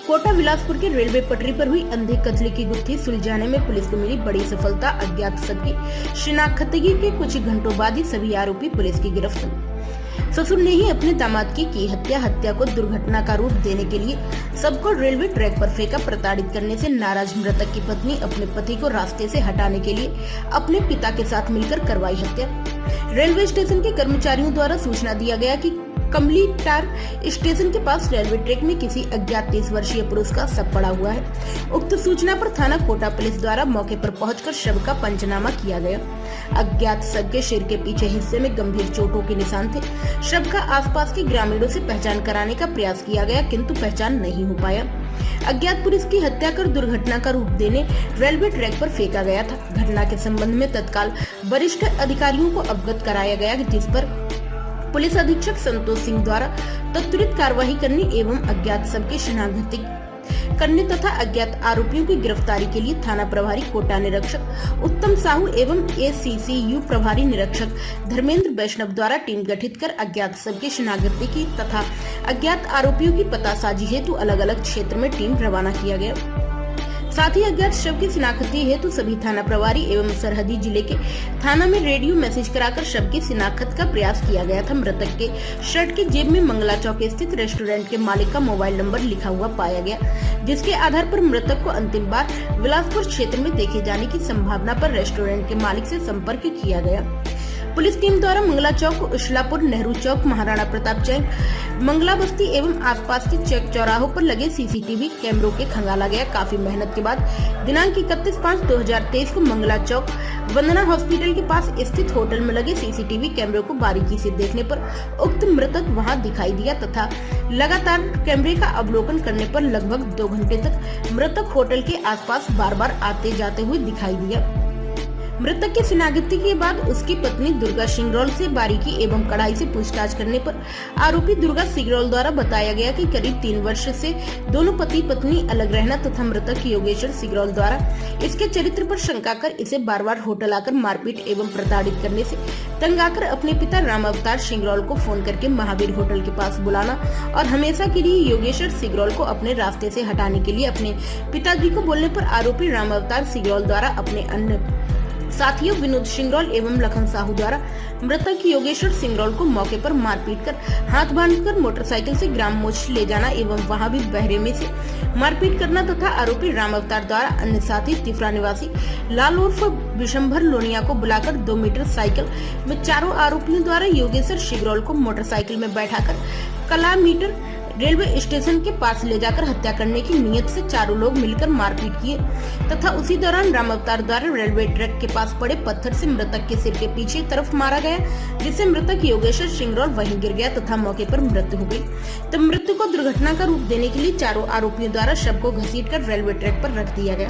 कोटा बिलासपुर के रेलवे पटरी पर हुई अंधे कत्ल की गुत्थी सुलझाने में पुलिस को मिली बड़ी सफलता। अज्ञात सबकी शिनाख्तगी के कुछ घंटों बाद ही सभी आरोपी पुलिस की गिरफ्त हुए। ससुर ने ही अपने दामाद की हत्या को दुर्घटना का रूप देने के लिए सबको रेलवे ट्रैक पर फेंका। प्रताड़ित करने से नाराज मृतक की पत्नी अपने पति को रास्ते से हटाने के लिए अपने पिता के साथ मिलकर करवाई हत्या। रेलवे स्टेशन के कर्मचारियों द्वारा सूचना दिया गया कि कमली टार स्टेशन के पास रेलवे ट्रैक में किसी अज्ञात 30 वर्षीय पुरुष का शव पड़ा हुआ है। उक्त सूचना पर थाना कोटा पुलिस द्वारा मौके पर पहुंचकर शव का पंचनामा किया गया। अज्ञात शव के सिर के पीछे हिस्से में गंभीर चोटों के निशान थे। शव का आसपास के ग्रामीणों से पहचान कराने का प्रयास किया गया, किंतु पहचान नहीं हो पाया। अज्ञात पुरुष की हत्या कर दुर्घटना का रूप देने रेलवे ट्रैक पर फेंका गया था। घटना के संबंध में तत्काल वरिष्ठ अधिकारियों को अवगत कराया गया, जिस पर पुलिस अधीक्षक संतोष सिंह द्वारा त्वरित कार्रवाई करने एवं अज्ञात शव की शिनाख्त करने तथा अज्ञात आरोपियों की गिरफ्तारी के लिए थाना प्रभारी कोटा निरीक्षक उत्तम साहू एवं ACCU प्रभारी निरीक्षक धर्मेंद्र वैष्णव द्वारा टीम गठित कर अज्ञात शव की शिनाख्त की तथा अज्ञात आरोपियों की पतासाजी हेतु अलग अलग क्षेत्र में टीम रवाना किया गया। साथ ही अज्ञात शव की शिनाख्ती हेतु सभी थाना प्रभारी एवं सरहदी जिले के थाना में रेडियो मैसेज कराकर शव की शिनाख्त का प्रयास किया गया था। मृतक के शर्ट की जेब में मंगला चौक स्थित रेस्टोरेंट के मालिक का मोबाइल नंबर लिखा हुआ पाया गया, जिसके आधार पर मृतक को अंतिम बार बिलासपुर क्षेत्र में देखे जाने की संभावना पर रेस्टोरेंट के मालिक से संपर्क किया गया। पुलिस टीम द्वारा मंगला चौक, उशलापुर, नेहरू चौक, महाराणा प्रताप चौक, मंगला बस्ती एवं आसपास के चौक चौराहों पर लगे CCTV कैमरों के खंगाला गया। काफी मेहनत के बाद दिनांक 31/5/2023 को मंगला चौक वंदना हॉस्पिटल के पास स्थित होटल में लगे CCTV कैमरों को बारीकी से देखने पर उक्त मृतक वहां दिखाई दिया तथा लगातार कैमरे का अवलोकन करने पर लगभग 2 घंटे तक मृतक होटल के आसपास बार बार आते जाते हुए दिखाई दिया। मृतक की शिनाख्ती के बाद उसकी पत्नी दुर्गा सिंगरौल से बारीकी एवं कड़ाई से पूछताछ करने पर आरोपी दुर्गा सिंगरौल द्वारा बताया गया कि करीब 3 वर्ष से दोनों पति पत्नी अलग रहना तथा मृतक योगेश्वर सिंगरौल द्वारा इसके चरित्र पर शंका कर इसे बार बार होटल आकर मारपीट एवं प्रताड़ित करने से तंग आकर अपने पिता राम अवतार सिंगरौल को फोन करके महावीर होटल के पास बुलाना और हमेशा के लिए योगेश्वर सिंगरौल को अपने रास्ते से हटाने के लिए अपने पिताजी को बोलने पर आरोपी राम अवतार सिंगरौल द्वारा अपने अन्य साथियों विनोद सिंगरौल एवं लखन साहू द्वारा मृतक योगेश्वर सिंगरौल को मौके पर मारपीट कर हाथ बांधकर मोटरसाइकिल से ग्राम मोच ले जाना एवं वहां भी बहरे में से मारपीट करना तथा आरोपी राम अवतार द्वारा अन्य साथी तिफरा निवासी लाल उर्फ विशंभर लोनिया को बुलाकर 2 मीटर साइकिल में चारों आरोपियों द्वारा योगेश्वर सिंगरौल को मोटरसाइकिल में बैठाकर कला मीटर रेलवे स्टेशन के पास ले जाकर हत्या करने की नियत से चारों लोग मिलकर मारपीट किए तथा उसी दौरान राम अवतार द्वारा रेलवे ट्रैक के पास पड़े पत्थर से मृतक के सिर के पीछे तरफ मारा गया, जिससे मृतक योगेश्वर सिंगरौल वहीं गिर गया तथा मौके पर मृत्यु हो गई। तब मृत्यु को दुर्घटना का रूप देने के लिए चारों आरोपियों द्वारा शव को घसीटकर रेलवे ट्रैक पर रख दिया गया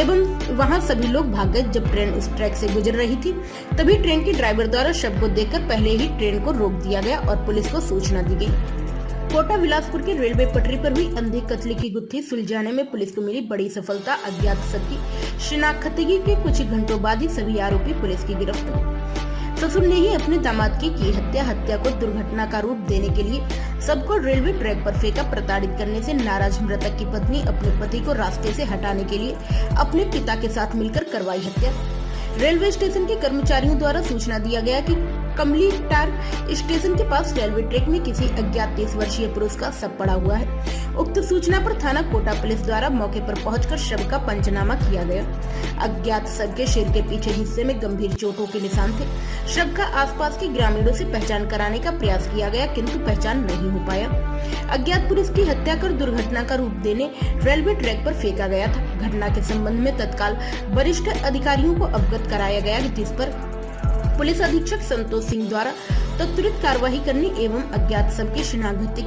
एवं वहाँ सभी लोग भाग गए। जब ट्रेन उस ट्रैक से गुजर रही थी तभी ट्रेन के ड्राइवर द्वारा शव को देखकर पहले ही ट्रेन को रोक दिया गया और पुलिस को सूचना दी गई। कोटा बिलासपुर के रेलवे पटरी पर हुई अंधे कत्ल की गुत्थी सुलझाने में पुलिस को मिली बड़ी सफलता। अज्ञात सबकी शिनाख्तगी के कुछ घंटों बाद ही सभी आरोपी पुलिस की गिरफ्त हुए। ससुर ने ही अपने दामाद की हत्या को दुर्घटना का रूप देने के लिए सबको रेलवे ट्रैक पर फेंका। प्रताड़ित करने से नाराज मृतक की पत्नी अपने पति को रास्ते से हटाने के लिए अपने पिता के साथ मिलकर करवाई हत्या। रेलवे स्टेशन के कर्मचारियों द्वारा सूचना दिया गया कि कमली टार स्टेशन के पास रेलवे ट्रैक में किसी अज्ञात 30 वर्षीय पुरुष का शव पड़ा हुआ है। उक्त सूचना पर थाना कोटा पुलिस द्वारा मौके पर पहुंचकर शव का पंचनामा किया गया। अज्ञात शव के सिर के पीछे हिस्से में गंभीर चोटों के निशान थे। शव का आसपास के ग्रामीणों से पहचान कराने का प्रयास किया गया, किंतु पहचान नहीं हो पाया। अज्ञात पुरुष की हत्या कर दुर्घटना का रूप देने रेलवे ट्रैक पर फेंका गया था। घटना के संबंध में तत्काल वरिष्ठ अधिकारियों को अवगत कराया गया, जिस पर पुलिस अधीक्षक संतोष सिंह द्वारा त्वरित कार्रवाई करने एवं अज्ञात शव की शिनाख्त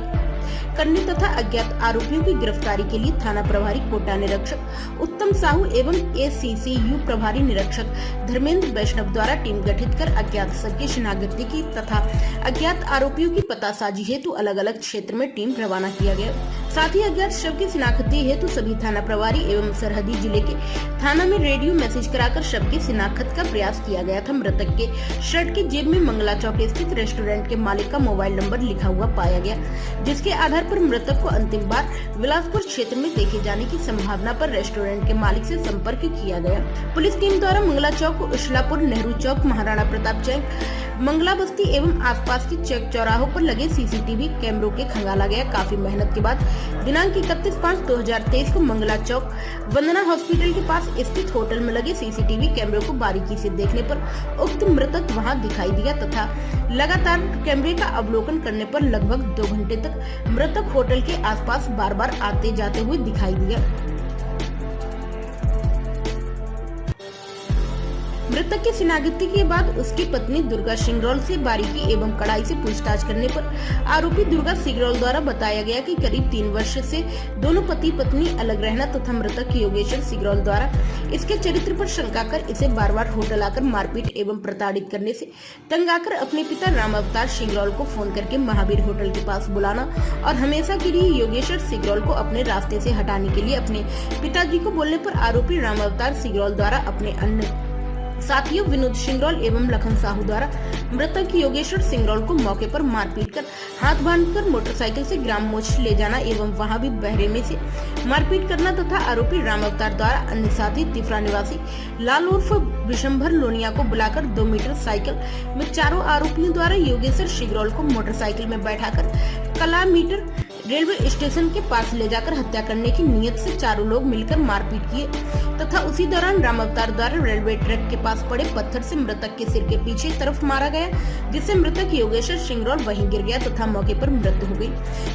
करने तथा अज्ञात आरोपियों की गिरफ्तारी के लिए थाना प्रभारी कोटा निरीक्षक उत्तम साहू एवं ACCU प्रभारी निरीक्षक धर्मेंद्र वैष्णव द्वारा टीम गठित कर अज्ञात शव की शिनाख्त की तथा अज्ञात आरोपियों की पतासाजी हेतु अलग अलग क्षेत्र में टीम रवाना किया गया। साथ ही अज्ञात शव की शिनाख्ती हेतु सभी थाना प्रभारी एवं सरहदी जिले के थाना में रेडियो मैसेज कराकर शव की शिनाख्त का प्रयास किया गया था। मृतक के शर्ट की जेब में मंगला चौक स्थित रेस्टोरेंट के मालिक का मोबाइल नंबर लिखा हुआ पाया गया, जिसके आधार आधार पर मृतक को अंतिम बार बिलासपुर क्षेत्र में देखे जाने की संभावना पर रेस्टोरेंट के मालिक से संपर्क किया गया। पुलिस टीम द्वारा मंगला चौक, उशलापुर, नेहरू चौक, महाराणा प्रताप चौक, मंगला बस्ती एवं आसपास के चौक चौराहों पर लगे सीसीटीवी कैमरों के खंगाला गया। काफी मेहनत के बाद दिनांक 31/5/2023 को मंगला चौक वंदना हॉस्पिटल के पास स्थित होटल में लगे सीसीटीवी कैमरों को बारीकी से देखने पर उक्त मृतक वहां दिखाई दिया तथा लगातार कैमरे का अवलोकन करने पर लगभग 2 घंटे तक मृतक होटल के आसपास बार बार आते जाते हुए दिखाई दिया। मृतक की शिनाख्ती के बाद उसकी पत्नी दुर्गा सिंगरौल से बारीकी एवं कड़ाई से पूछताछ करने पर आरोपी दुर्गा सिंगरौल द्वारा बताया गया कि करीब 3 वर्ष से दोनों पति पत्नी अलग रहना तथा मृतक योगेश्वर सिंगरौल द्वारा इसके चरित्र पर शंका कर इसे बार बार होटल आकर मारपीट एवं प्रताड़ित करने से तंग आकर अपने पिता राम अवतार सिंगरौल को फोन करके महावीर होटल के पास बुलाना और हमेशा के लिए योगेश्वर सिंगरौल को अपने रास्ते से हटाने के लिए अपने पिताजी को बोलने पर आरोपी राम अवतार सिंगरौल द्वारा अपने अन्य साथियों विनोद सिंगरौल एवं लखन साहू द्वारा मृतक योगेश्वर सिंगरौल को मौके पर मारपीट कर हाथ बांधकर मोटरसाइकिल से ग्राम मोच ले जाना एवं वहां भी बहरे में से मारपीट करना तथा आरोपी राम अवतार द्वारा अन्य साथी तिफरा निवासी लाल उर्फ विशंभर लोनिया को बुलाकर 2 मीटर साइकिल में चारों आरोपियों द्वारा योगेश्वर सिंगरौल को मोटरसाइकिल में बैठाकर कला मीटर रेलवे स्टेशन के पास ले जाकर हत्या करने की नियत से चारों लोग मिलकर मारपीट किए तथा उसी दौरान राम अवतार द्वारा रेलवे ट्रैक के पास पड़े पत्थर से मृतक के सिर के पीछे तरफ मारा गया, जिससे मृतक योगेश्वर सिंगरौल वहीं गिर गया तथा मौके पर मृत्यु हो गई।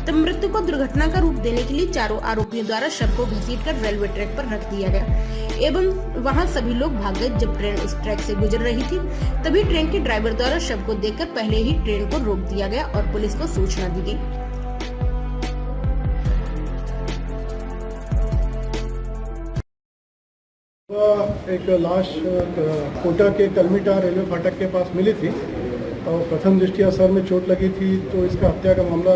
तब मृत्यु को दुर्घटना का रूप देने के लिए चारों आरोपियों द्वारा शव को घसीटकर रेलवे ट्रैक पर रख दिया गया एवं वहां सभी लोग भाग गए। जब ट्रेन उस ट्रैक से गुजर रही थी तभी ट्रेन के ड्राइवर द्वारा शव को देखकर पहले ही ट्रेन को रोक दिया गया और पुलिस को सूचना दी गई। एक लाश कोटा के कलमीटा रेलवे फाटक के पास मिली थी और प्रथम दृष्टया सर में चोट लगी थी, तो इसका हत्या का मामला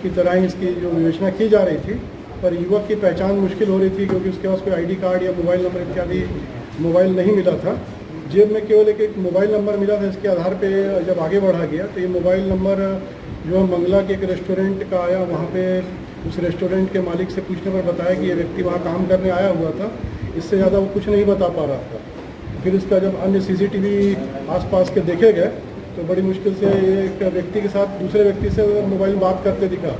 की तरह ही इसकी जो विवेचना की जा रही थी, पर युवक की पहचान मुश्किल हो रही थी क्योंकि उसके पास कोई आईडी कार्ड या मोबाइल नंबर इत्यादि मोबाइल नहीं मिला था। जेब में केवल एक मोबाइल नंबर मिला था। इसके आधार पे जब आगे बढ़ा गया तो ये मोबाइल नंबर जो मंगला के एक रेस्टोरेंट का आया, वहाँ पे उस रेस्टोरेंट के मालिक से पूछने पर बताया कि ये व्यक्ति वहाँ काम करने आया हुआ था, इससे ज़्यादा वो कुछ नहीं बता पा रहा था। फिर इसका जब अन्य सीसीटीवी आसपास के देखे गए तो बड़ी मुश्किल से एक व्यक्ति के साथ दूसरे व्यक्ति से मोबाइल बात करते दिखा।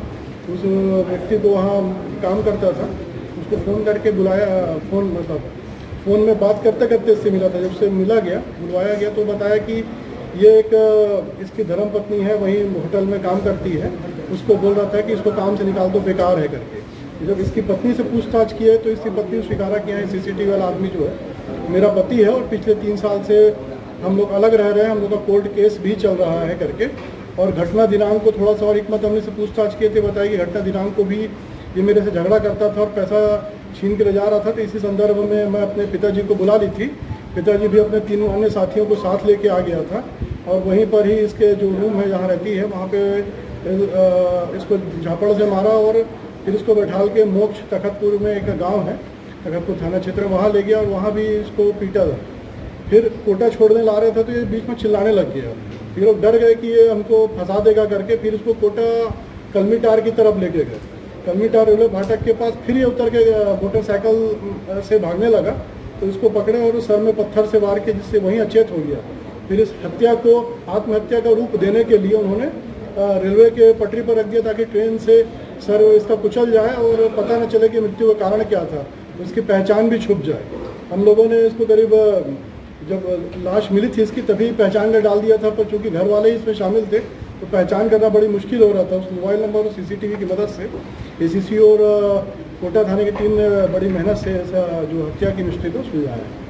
उस व्यक्ति को वहाँ काम करता था, उसको फ़ोन करके बुलाया, फ़ोन में बात करते करते इससे मिला था। जब से बुलवाया गया तो बताया कि ये एक इसकी धर्मपत्नी है, वहीं होटल में काम करती है। उसको बोल रहा था कि इसको काम से निकाल दो, बेकार है करके। जब इसकी पत्नी से पूछताछ की है तो इसकी पत्नी स्वीकारा किया है सीसीटीवी वाला आदमी जो है मेरा पति है और पिछले 3 साल से हम लोग अलग रह रहे हैं, हम लोग का कोर्ट केस भी चल रहा है करके। और घटना दिनांक को थोड़ा सा और हिकमत अमली से पूछताछ किए थे, बताया कि घटना दिनांक को भी ये मेरे से झगड़ा करता था और पैसा छीन के ले जा रहा था। तो इसी संदर्भ में मैं अपने पिताजी को बुला ली थी। पिताजी भी अपने 3 अन्य साथियों को साथ लेके आ गया था और वहीं पर ही इसके जो रूम है जहाँ रहती है वहाँ पे इसको झापड़ से मारा और फिर इसको बैठाल के मोक्ष तखतपुर में एक गांव है, तखतपुर थाना क्षेत्र, वहाँ ले गया और वहाँ भी इसको पीटा था। फिर कोटा छोड़ने ला रहे थे तो ये बीच में चिल्लाने लग गया। फिर लोग डर गए कि ये हमको फंसा देगा करके फिर इसको कोटा कलमीटार की तरफ लेके गए। कलमीटार रेलवे फाटक के पास फिर ये उतर के मोटरसाइकिल से भागने लगा तो इसको पकड़े और सर में पत्थर से मार के जिससे वहीं अचेत हो गया। फिर इस हत्या को आत्महत्या का रूप देने के लिए उन्होंने रेलवे के पटरी पर रख दिया ताकि ट्रेन से सर इसका कुचल जाए और पता न चले कि मृत्यु का कारण क्या था, उसकी पहचान भी छुप जाए। हम लोगों ने इसको करीब जब लाश मिली थी इसकी तभी पहचान कर डाल दिया था, पर चूँकि घर वाले ही इसमें शामिल थे तो पहचान करना बड़ी मुश्किल हो रहा था। उस मोबाइल नंबर और सीसीटीवी की मदद से एसीसी और कोटा थाने की टीम ने बड़ी मेहनत से जो हत्या की मिस्ट्री को सुलझाया है।